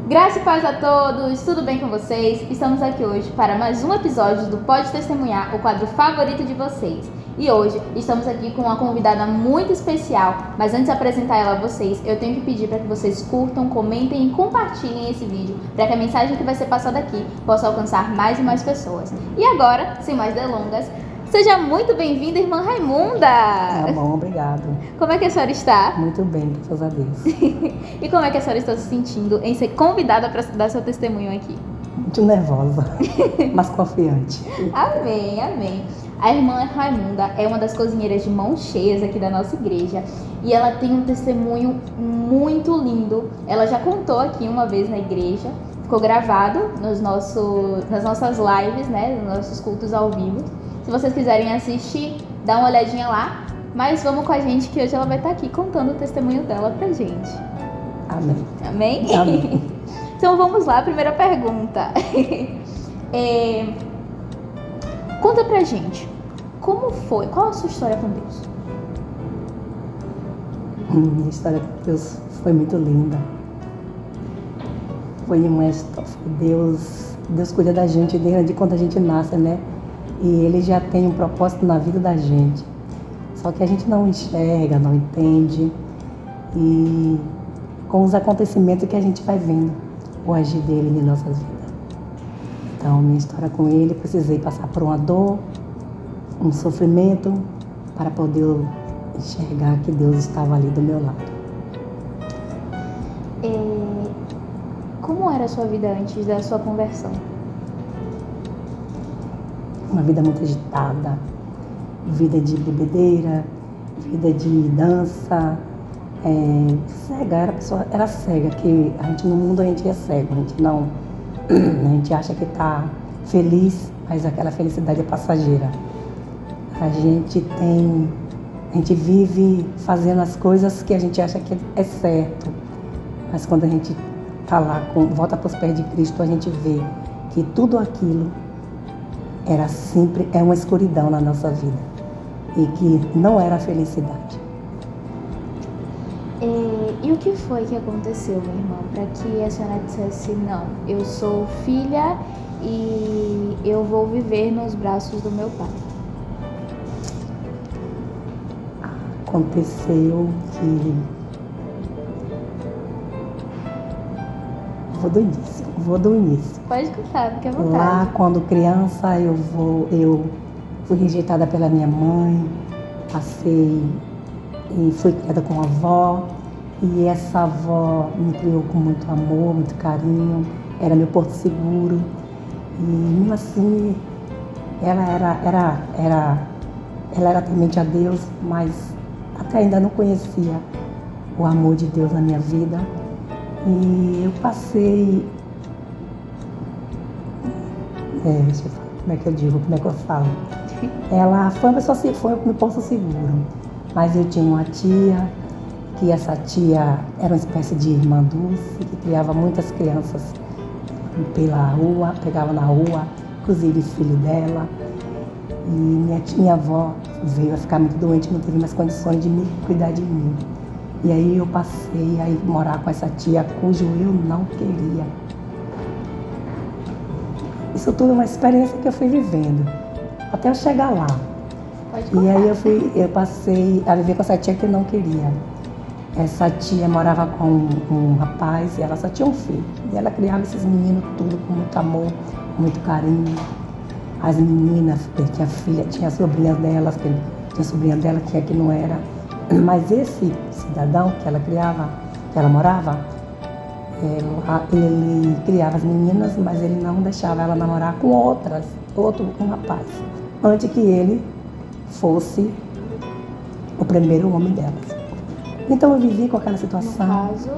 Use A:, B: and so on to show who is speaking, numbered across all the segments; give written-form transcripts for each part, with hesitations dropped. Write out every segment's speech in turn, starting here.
A: Graça e paz a todos, tudo bem com vocês? Estamos aqui hoje para mais um episódio do Pode Testemunhar, o quadro favorito de vocês. E hoje estamos aqui com uma convidada muito especial, mas antes de apresentar ela a vocês, eu tenho que pedir para que vocês curtam, comentem e compartilhem esse vídeo, para que a mensagem que vai ser passada aqui possa alcançar mais e mais pessoas. E agora, sem mais delongas, seja muito bem-vinda, irmã Raimunda!
B: Tá bom, obrigado.
A: Como é que a senhora está?
B: Muito bem, graças a Deus.
A: E como é que a senhora está se sentindo em ser convidada para dar seu testemunho aqui?
B: Muito nervosa, mas confiante.
A: Amém, amém. A irmã Raimunda é uma das cozinheiras de mãos cheias aqui da nossa igreja e ela tem um testemunho muito lindo. Ela já contou aqui uma vez na igreja, ficou gravado nas nossas lives, né, nos nossos cultos ao vivo. Se vocês quiserem assistir, dá uma olhadinha lá. Mas vamos com a gente que hoje ela vai estar aqui contando o testemunho dela pra gente.
B: Amém.
A: Amém?
B: Amém.
A: Então vamos lá, primeira pergunta. Conta pra gente, como foi? Qual a sua história com Deus?
B: Minha história com Deus foi muito linda. Foi uma história. Deus cuida da gente desde quando a gente nasce, né? E Ele já tem um propósito na vida da gente. Só que a gente não enxerga, não entende. E com os acontecimentos que a gente vai vendo, o agir dele em nossas vidas. Então, minha história com ele, precisei passar por uma dor, um sofrimento, para poder enxergar que Deus estava ali do meu lado.
A: Como era a sua vida antes da sua conversão?
B: Uma vida muito agitada, vida de bebedeira, vida de dança, cega, era cega, que a gente no mundo a gente é cego, a gente acha que está feliz, mas aquela felicidade é passageira. A gente vive fazendo as coisas que a gente acha que é certo, mas quando a gente está lá, volta para os pés de Cristo, a gente vê que tudo aquilo é uma escuridão na nossa vida e que não era felicidade.
A: E o que foi que aconteceu, minha irmã, para que a senhora dissesse, não, eu sou filha e eu vou viver nos braços do meu pai?
B: Aconteceu que... Vou do início.
A: Pode contar, fique à vontade.
B: Lá, quando criança, eu fui rejeitada pela minha mãe, passei e fui criada com a avó. E essa avó me criou com muito amor, muito carinho, era meu porto seguro. E mesmo assim, ela era temente a Deus, mas até ainda não conhecia o amor de Deus na minha vida. E eu passei, como é que eu falo? Ela foi uma pessoa, foi um porto seguro, mas eu tinha uma tia, que essa tia era uma espécie de irmã Dulce, que criava muitas crianças pela rua, pegava na rua, inclusive filho dela. E minha avó veio a ficar muito doente, não teve mais condições de cuidar de mim. E aí eu passei a ir morar com essa tia, cujo eu não queria. Isso tudo é uma experiência que eu fui vivendo, até eu chegar lá. E aí eu passei a viver com essa tia que eu não queria. Essa tia morava com um rapaz e ela só tinha um filho. E ela criava esses meninos tudo com muito amor, com muito carinho. As meninas, tinha sobrinhas delas, tinha sobrinha dela que não era. Mas esse cidadão que ela criava, que ela morava, ele criava as meninas, mas ele não deixava ela namorar com um rapaz, antes que ele fosse o primeiro homem delas. Então eu vivi com aquela situação.
A: No caso,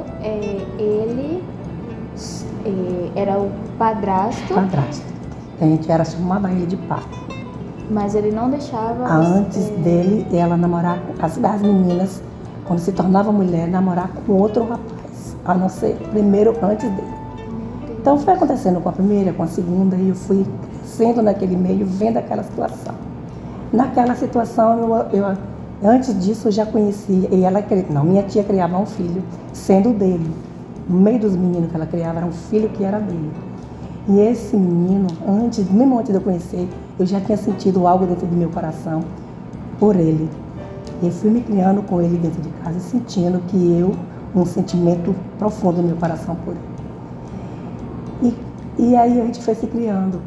A: ele era o padrasto.
B: A gente chamava ele de pai.
A: Mas ele não deixava...
B: Antes dele, ela namorar com as meninas, quando se tornava mulher, namorar com outro rapaz, a não ser primeiro antes dele. Então foi acontecendo com a primeira, com a segunda, e eu fui crescendo naquele meio, vendo aquela situação. Naquela situação, antes disso eu já conhecia, minha tia criava um filho, sendo dele. no meio dos meninos que ela criava, era um filho que era dele. E esse menino, mesmo antes de eu conhecer, eu já tinha sentido algo dentro do meu coração por ele. E eu fui me criando com ele dentro de casa, sentindo um sentimento profundo no meu coração por ele. E aí a gente foi se criando.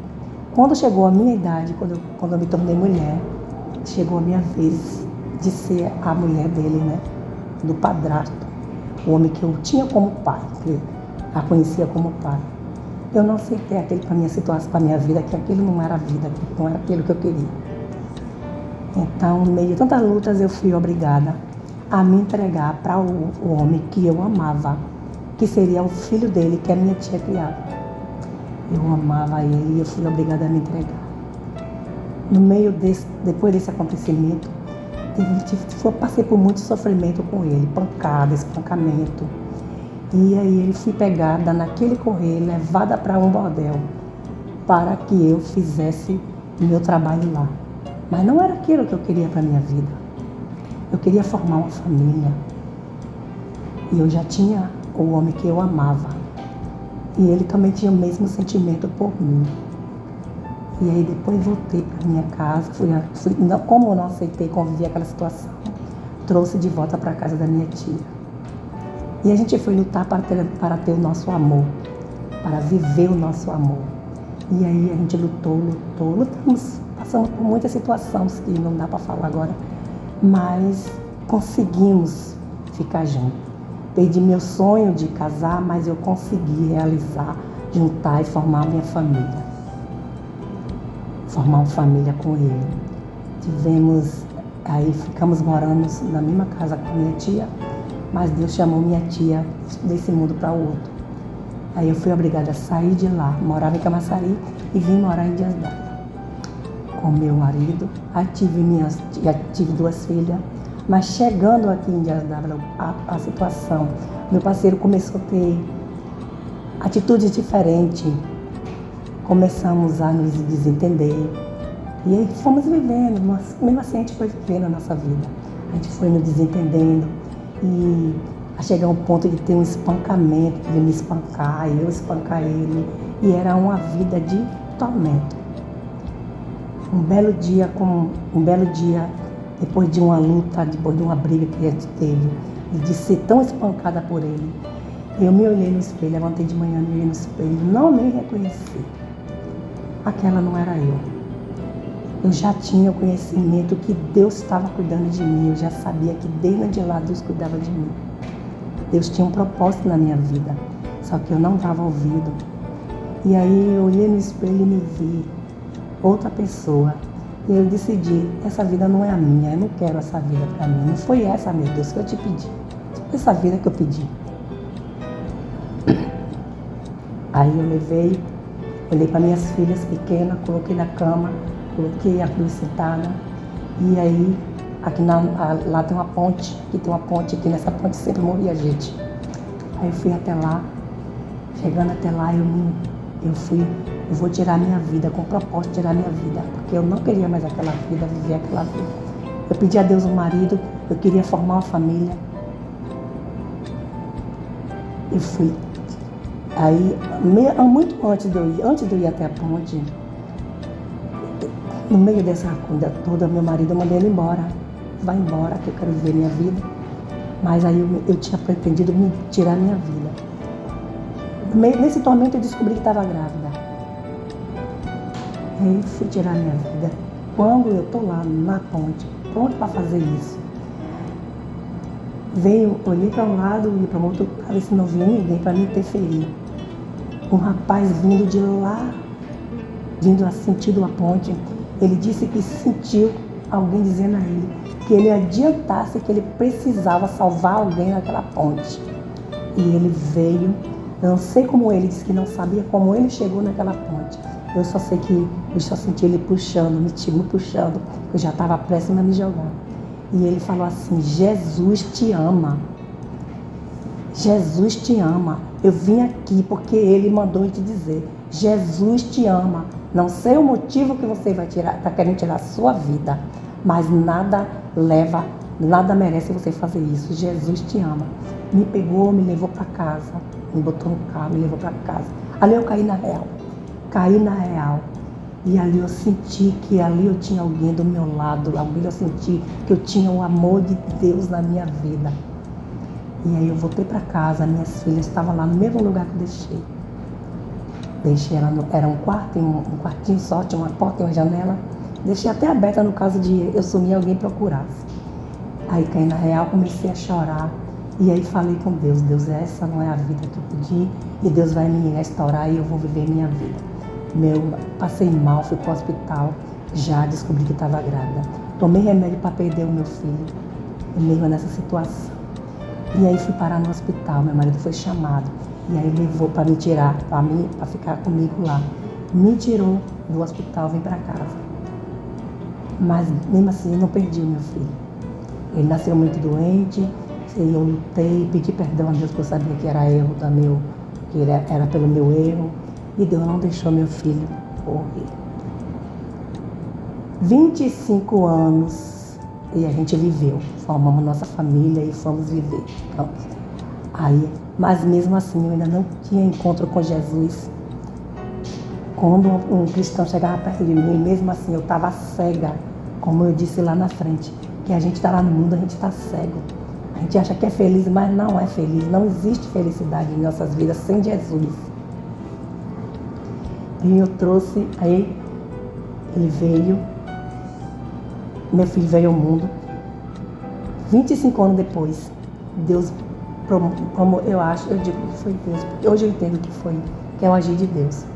B: Quando chegou a minha idade, quando eu me tornei mulher, chegou a minha vez de ser a mulher dele, né? Do padrasto, o homem que eu tinha como pai, que a conhecia como pai. Eu não aceitei aquele para minha situação, para minha vida, que aquilo não era vida, não era aquilo que eu queria. Então, no meio de tantas lutas, eu fui obrigada a me entregar para o homem que eu amava, que seria o filho dele, que a minha tia criava. Eu amava ele e eu fui obrigada a me entregar. No meio depois desse acontecimento, passei por muito sofrimento com ele, pancada, espancamento. E aí ele fui pegada naquele correio, levada para um bordel, para que eu fizesse o meu trabalho lá. Mas não era aquilo que eu queria para a minha vida. Eu queria formar uma família. E eu já tinha o homem que eu amava. E ele também tinha o mesmo sentimento por mim. E aí depois voltei para minha casa, como eu não aceitei conviver aquela situação, trouxe de volta para a casa da minha tia. E a gente foi lutar para ter o nosso amor, para viver o nosso amor. E aí a gente lutamos, passamos por muitas situações que não dá para falar agora, mas conseguimos ficar juntos. Perdi meu sonho de casar, mas eu consegui realizar, juntar e formar a minha família. Formar uma família com ele. Ficamos morando na mesma casa com a minha tia, mas Deus chamou minha tia desse mundo para o outro. Aí eu fui obrigada a sair de lá, morava em Camaçari e vim morar em Dias d'Ávila com meu marido. Aí tive 2 filhas, mas chegando aqui em Dias d'Ávila, a situação, meu parceiro começou a ter atitudes diferentes. Começamos a nos desentender e aí fomos vivendo, mesmo assim a gente foi vivendo a nossa vida. A gente foi nos desentendendo e a chegar ao ponto de ter um espancamento, de me espancar, eu espancar ele, e era uma vida de tormento. Um belo dia, depois de uma luta, depois de uma briga que a gente teve, e de ser tão espancada por ele, eu me olhei no espelho, levantei de manhã, me olhei no espelho, não me reconheci. Aquela não era eu. Eu já tinha o conhecimento que Deus estava cuidando de mim. Eu já sabia que desde de lá Deus cuidava de mim. Deus tinha um propósito na minha vida. Só que eu não dava ouvido. E aí eu olhei no espelho e me vi outra pessoa. E eu decidi, essa vida não é a minha. Eu não quero essa vida para mim. Não foi essa, meu Deus, que eu te pedi. Foi essa vida que eu pedi. Aí eu olhei para minhas filhas pequenas, coloquei na cama, coloquei a cruz sentada. E aí, lá tem uma ponte, aqui nessa ponte sempre morria gente. Aí eu fui até lá, chegando até lá, eu vou tirar minha vida, com o propósito de tirar minha vida, porque eu não queria mais aquela vida, viver aquela vida. Eu pedi a Deus um marido, eu queria formar uma família. Eu fui. Aí, muito antes de eu ir até a ponte, no meio dessa coisa toda, meu marido, eu mandei ele embora. Vai embora, que eu quero viver minha vida. Mas aí eu tinha pretendido me tirar minha vida. Nesse tormento eu descobri que estava grávida. Aí eu fui tirar minha vida. Quando eu estou lá na ponte, pronto para fazer isso, olhei para um lado e para o outro, para ver se não vinha ninguém para me interferir. Um rapaz vindo de lá, vindo sentido a ponte, ele disse que sentiu alguém dizendo a ele que ele adiantasse, que ele precisava salvar alguém naquela ponte. E ele veio, eu não sei como ele disse que não sabia como ele chegou naquela ponte. Eu só sei que eu só senti ele puxando, me puxando, eu já estava prestes a me jogar. E ele falou assim: Jesus te ama. Jesus te ama. Eu vim aqui porque ele mandou te dizer: Jesus te ama. Não sei o motivo que você está querendo tirar a sua vida, mas nada leva Nada merece você fazer isso. Jesus te ama. Me pegou, me levou para casa, me botou no carro, me levou para casa. Ali eu caí na real. Caí na real. E ali eu senti que ali eu tinha alguém do meu lado. Ali eu senti que eu tinha o amor de Deus na minha vida. E aí eu voltei para casa, minhas filhas estavam lá no mesmo lugar que eu deixei. Era um quarto, um quartinho só, tinha uma porta e uma janela. Deixei até aberta no caso de eu sumir e alguém procurasse. Aí caí na real, comecei a chorar. E aí falei com Deus, Deus, essa não é a vida que eu pedi. E Deus vai me restaurar e eu vou viver minha vida. Passei mal, fui para o hospital. Já descobri que estava grávida. Tomei remédio para perder o meu filho. Mesmo nessa situação. E aí fui parar no hospital, meu marido foi chamado. E aí levou para me tirar, para ficar comigo lá. Me tirou do hospital, vim para casa. Mas mesmo assim eu não perdi o meu filho. Ele nasceu muito doente, e eu lutei, pedi perdão a Deus, porque eu sabia que era erro que era pelo meu erro. E Deus não deixou meu filho morrer. 25 anos e a gente viveu, formamos nossa família e fomos viver. Então, mas mesmo assim eu ainda não tinha encontro com Jesus. Quando um cristão chegava perto de mim, mesmo assim eu estava cega, como eu disse lá na frente, que a gente está lá no mundo, a gente está cego. A gente acha que é feliz, mas não é feliz. Não existe felicidade em nossas vidas sem Jesus. E eu trouxe, aí ele veio, meu filho veio ao mundo. 25 anos depois, Deus, eu digo que foi Deus, porque hoje eu entendo que é o agir de Deus.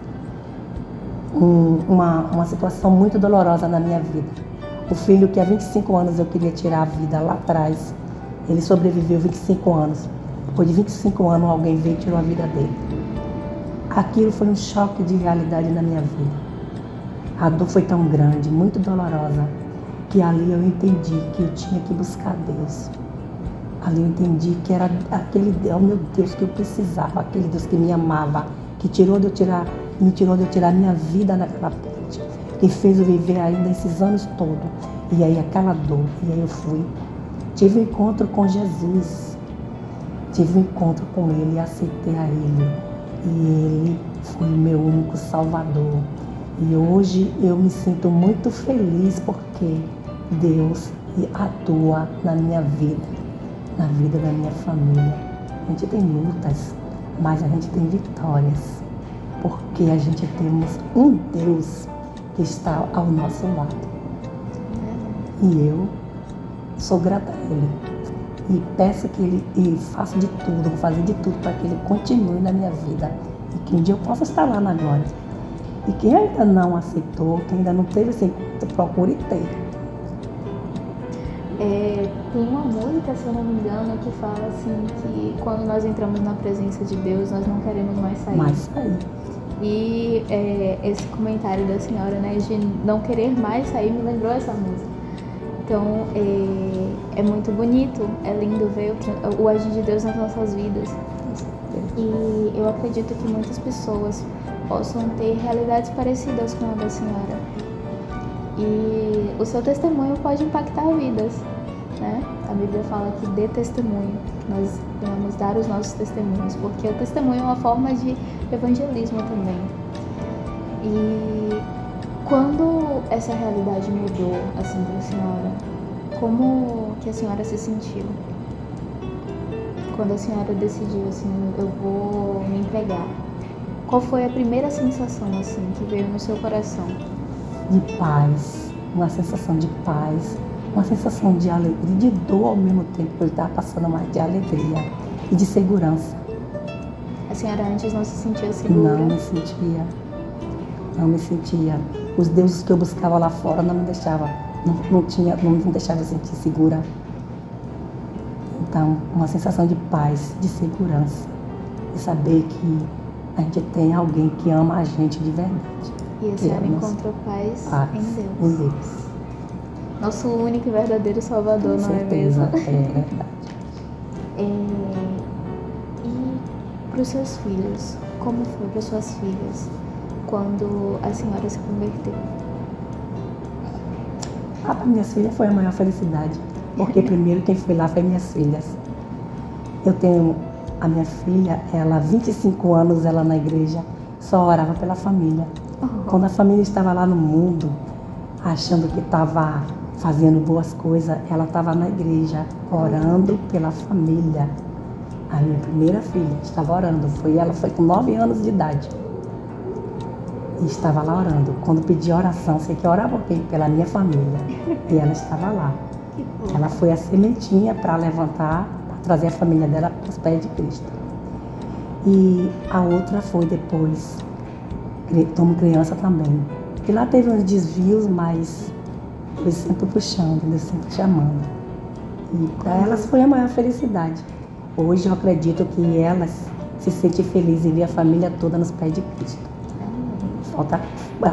B: Uma situação muito dolorosa na minha vida. O filho que há 25 anos eu queria tirar a vida lá atrás, ele sobreviveu 25 anos. Depois de 25 anos alguém veio e tirou a vida dele. Aquilo foi um choque de realidade na minha vida. A dor foi tão grande, muito dolorosa, que ali eu entendi que eu tinha que buscar Deus. Ali eu entendi que era aquele Deus, meu Deus, que eu precisava, aquele Deus que me amava, que me tirou de eu tirar minha vida naquela ponte, que fez eu viver ainda esses anos todos. E aí aquela dor, e aí eu fui. Tive um encontro com Jesus, tive um encontro com Ele e aceitei a Ele. E Ele foi o meu único Salvador. E hoje eu me sinto muito feliz porque Deus atua na minha vida, na vida da minha família. A gente tem lutas, mas a gente tem vitórias, porque a gente temos um Deus que está ao nosso lado. E eu sou grata a Ele. E peço que Ele faça de tudo, vou fazer de tudo para que Ele continue na minha vida. E que um dia eu possa estar lá na glória. E quem ainda não aceitou, quem ainda não teve esse encontro, procure ter.
A: Tem uma música, se eu não me engano, que fala assim que quando nós entramos na presença de Deus, nós não queremos mais sair. E esse comentário da senhora, né, de não querer mais sair, me lembrou essa música. Então, é muito bonito, é lindo ver o agir de Deus nas nossas vidas. E eu acredito que muitas pessoas possam ter realidades parecidas com a da senhora. E o seu testemunho pode impactar vidas, né? A Bíblia fala que dê testemunho, que nós devemos dar os nossos testemunhos, porque o testemunho é uma forma de evangelismo também. E quando essa realidade mudou, assim, para a senhora, como que a senhora se sentiu? Quando a senhora decidiu, assim, eu vou me entregar, qual foi a primeira sensação, assim, que veio no seu coração?
B: De paz, uma sensação de paz, uma sensação de alegria, de dor ao mesmo tempo, que eu estava passando mais de alegria e de segurança.
A: A senhora antes não se sentia segura?
B: Não me sentia. Os deuses que eu buscava lá fora não me deixavam, não me deixava sentir segura. Então, uma sensação de paz, de segurança, de saber que a gente tem alguém que ama a gente de verdade.
A: E a senhora encontrou paz em Deus. Nosso único e verdadeiro Salvador,
B: Com
A: não
B: certeza,
A: é mesmo?
B: É verdade.
A: E para os seus filhos, como foi para suas filhas quando a senhora se converteu?
B: Para minhas filhas foi a maior felicidade. Porque primeiro quem foi lá foi minhas filhas. Eu tenho a minha filha, ela há 25 anos, ela na igreja, só orava pela família. Quando a família estava lá no mundo, achando que estava fazendo boas coisas, ela estava na igreja, orando pela família. A minha primeira filha estava orando, ela foi com 9 anos de idade. E estava lá orando. Quando pedi oração, sei que orava pela minha família. E ela estava lá. Ela foi a sementinha para levantar, para trazer a família dela para os pés de Cristo. E a outra foi depois, como criança também. E lá teve uns desvios, mas foi sempre puxando, Deus sempre chamando. E para elas foi a maior felicidade. Hoje eu acredito que elas se sentem felizes em ver a família toda nos pés de Cristo.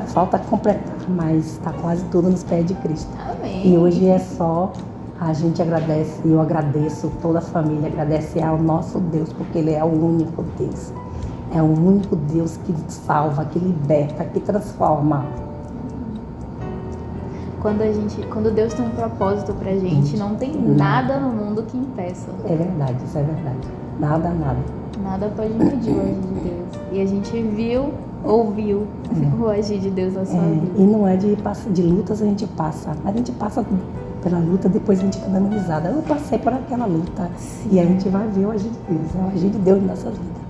B: Falta completar, mas está quase tudo nos pés de Cristo.
A: Amém.
B: E hoje é só a gente agradece, eu agradeço, toda a família agradece ao nosso Deus, porque Ele é o único Deus. É o único Deus que salva, que liberta, que transforma.
A: Quando Deus tem um propósito pra gente, não tem nada no mundo que impeça.
B: É verdade, isso é verdade. Nada.
A: Nada pode impedir o agir de Deus. E a gente ouviu o agir de Deus na sua vida.
B: E não é de lutas a gente passa. A gente passa pela luta, depois a gente tá dando risada. Eu passei por aquela luta. Sim. E a gente vai ver o agir de Deus. É o agir de Deus na nossa vida.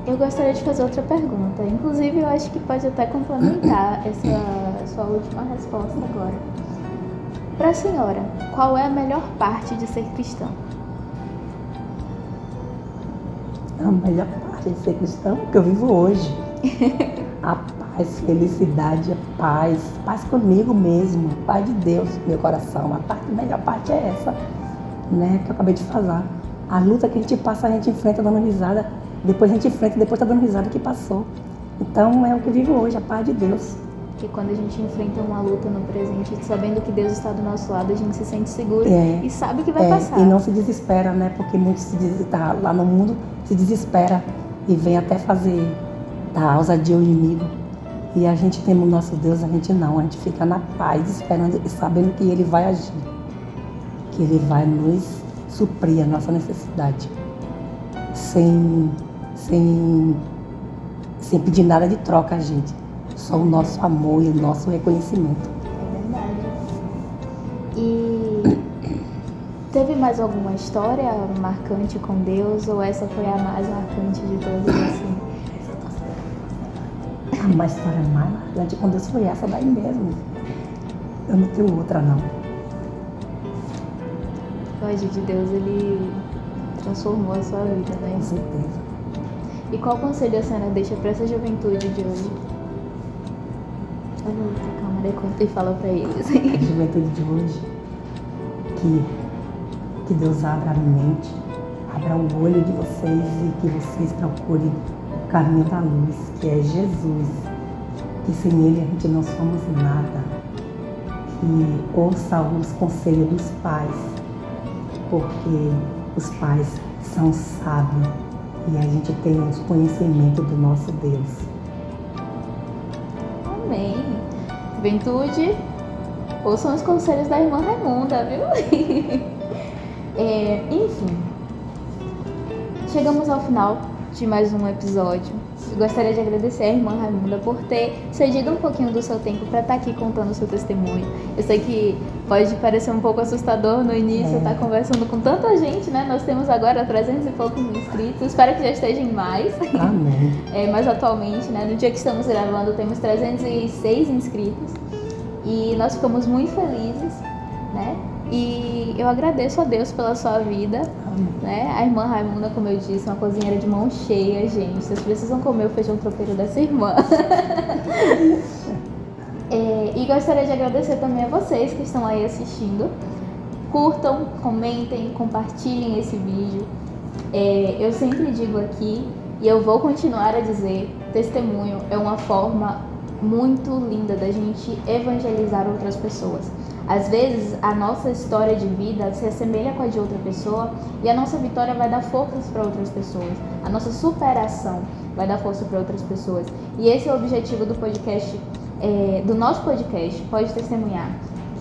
A: Eu gostaria de fazer outra pergunta. Inclusive, eu acho que pode até complementar essa sua última resposta agora. Para a senhora, qual é a melhor parte de ser cristã?
B: A melhor parte de ser cristão é que eu vivo hoje. A paz, felicidade, a paz comigo mesmo, paz de Deus no meu coração. A melhor parte é essa, né, que eu acabei de falar. A luta que a gente passa, a gente enfrenta dando risada. Depois a gente enfrenta e depois tá dando risada que passou. Então é o que eu vivo hoje, a paz de Deus.
A: Porque quando a gente enfrenta uma luta no presente, sabendo que Deus está do nosso lado, a gente se sente seguro e sabe que vai passar.
B: E não se desespera, né? Porque muitos tá lá no mundo, se desespera e vem até dar ousadia ao inimigo. E a gente tem o nosso Deus, a gente não. A gente fica na paz, esperando e sabendo que Ele vai agir. Que Ele vai nos suprir a nossa necessidade. Sem pedir nada de troca a gente. Só o nosso amor e o nosso reconhecimento.
A: É verdade. E teve mais alguma história marcante com Deus? Ou essa foi a mais marcante de todas, assim?
B: A história mais marcante com Deus foi essa daí mesmo. Eu não tenho outra, não.
A: O agir de Deus, Ele transformou a sua vida, né?
B: Com certeza.
A: E qual conselho a senhora deixa para essa juventude de hoje? Olha aí pra câmera, conta e fala para eles.
B: A juventude de hoje, que Deus abra a mente, abra o olho de vocês e que vocês procurem o caminho da luz, que é Jesus. Que sem Ele a gente não somos nada. Que ouça os conselhos dos pais, porque os pais são sábios e a gente tem os conhecimentos do nosso Deus.
A: Amém. Juventude, ouçam os conselhos da irmã Raimunda, viu? Enfim, chegamos ao final de mais um episódio. Eu gostaria de agradecer a irmã Raimunda por ter cedido um pouquinho do seu tempo para estar aqui contando o seu testemunho. Eu sei que pode parecer um pouco assustador no início estar conversando com tanta gente, né? Nós temos agora 300 e poucos inscritos, espero que já estejam mais.
B: Amém.
A: Mas atualmente, né, no dia que estamos gravando, temos 306 inscritos e nós ficamos muito felizes, né? E eu agradeço a Deus pela sua vida, né? A irmã Raimunda, como eu disse, uma cozinheira de mão cheia, gente. Vocês precisam comer o feijão tropeiro dessa irmã. E gostaria de agradecer também a vocês que estão aí assistindo. Curtam, comentem, compartilhem esse vídeo. Eu sempre digo aqui, e eu vou continuar a dizer, testemunho é uma forma muito linda da gente evangelizar outras pessoas. Às vezes, a nossa história de vida se assemelha com a de outra pessoa e a nossa vitória vai dar forças para outras pessoas. A nossa superação vai dar força para outras pessoas. E esse é o objetivo do podcast, do nosso podcast, Pode Testemunhar.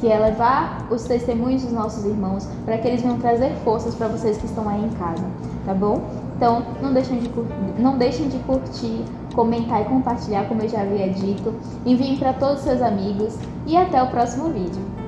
B: isso.
A: que é levar os testemunhos dos nossos irmãos para que eles venham trazer forças para vocês que estão aí em casa, tá bom? Então, não deixem de curtir, comentar e compartilhar, como eu já havia dito. Enviem para todos os seus amigos e até o próximo vídeo.